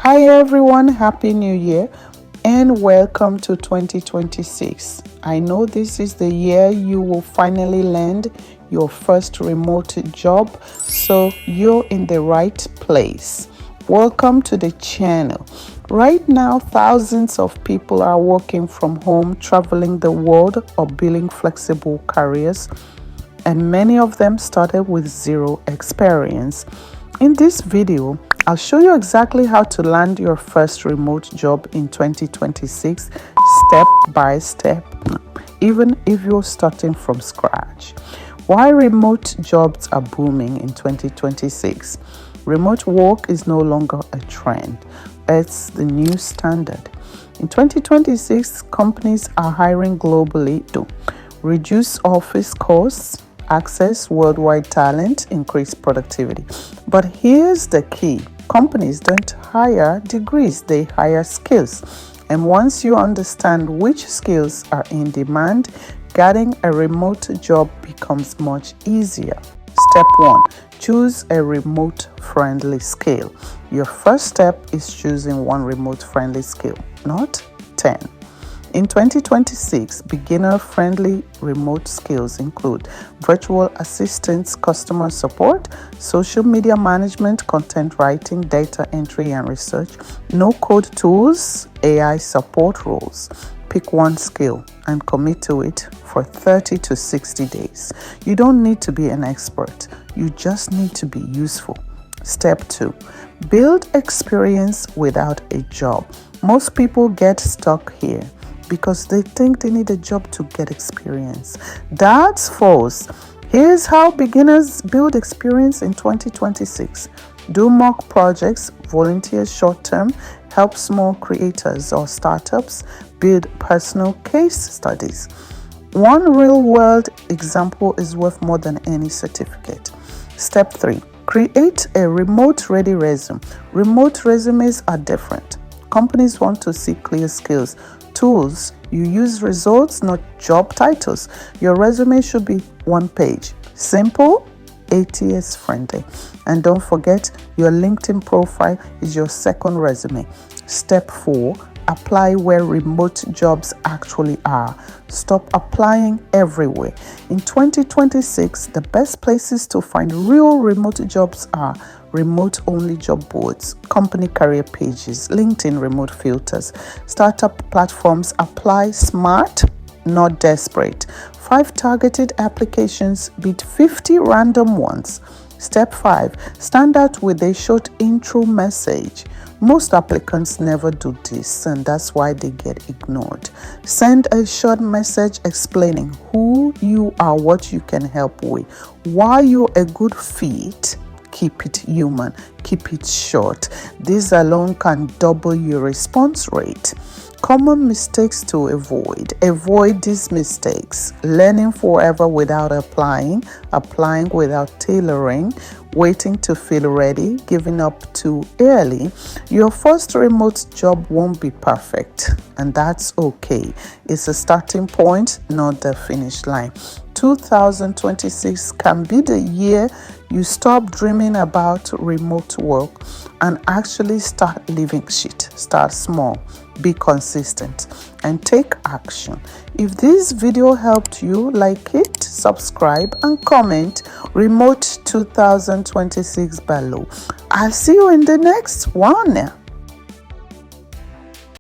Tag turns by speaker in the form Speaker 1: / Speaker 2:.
Speaker 1: Hi everyone, Happy New Year and welcome to 2026. I know this is the year you will finally land your first remote job, so you're in the right place. Welcome to the channel. Right now, thousands of people are working from home, traveling the world, or building flexible careers, and many of them started with zero experience. In this video, I'll show you exactly how to land your first remote job in 2026, step by step, even if you're starting from scratch. Why remote jobs are booming in 2026. Remote work is no longer a trend, it's the new standard. In 2026, companies are hiring globally to reduce office costs, access worldwide talent, increase productivity. But here's the key. Companies don't hire degrees, they hire skills. And once you understand which skills are in demand, getting a remote job becomes much easier. Step 1. Choose a remote-friendly skill. Your first step is choosing one remote-friendly skill, not 10. In 2026, beginner-friendly remote skills include virtual assistants, customer support, social media management, content writing, data entry and research, no-code tools, AI support roles. Pick one skill and commit to it for 30 to 60 days. You don't need to be an expert. You just need to be useful. Step 2. Build experience without a job. Most people get stuck here because they think they need a job to get experience. That's false. Here's how beginners build experience in 2026. Do mock projects, volunteer short-term, help small creators or startups, build personal case studies. One real-world example is worth more than any certificate. Step 3. Create a remote-ready resume. Remote resumes are different. Companies want to see clear skills, tools. You use results, not job titles. Your resume should be one page. Simple, ATS friendly. And don't forget, your LinkedIn profile is your second resume. Step 4. Apply where remote jobs actually are. Stop applying everywhere. In 2026, the best places to find real remote jobs are remote-only job boards, company career pages, LinkedIn remote filters, startup platforms. Apply smart, not desperate. 5 targeted applications beat 50 random ones. Step 5. Stand out with a short intro message. Most applicants never do this, and that's why they get ignored. Send a short message explaining who you are, what you can help with, why you're a good fit. Keep it human, keep it short. This alone can double your response rate. Common mistakes to avoid. Avoid these mistakes. Learning forever without applying, applying without tailoring, waiting to feel ready, giving up too early. Your first remote job won't be perfect, and that's okay. It's a starting point, not the finish line. 2026 can be the year you stop dreaming about remote work and actually start living shit. Start small, be consistent, and take action. If this video helped you, like it, subscribe, and comment remote 2026 below. I'll see you in the next one.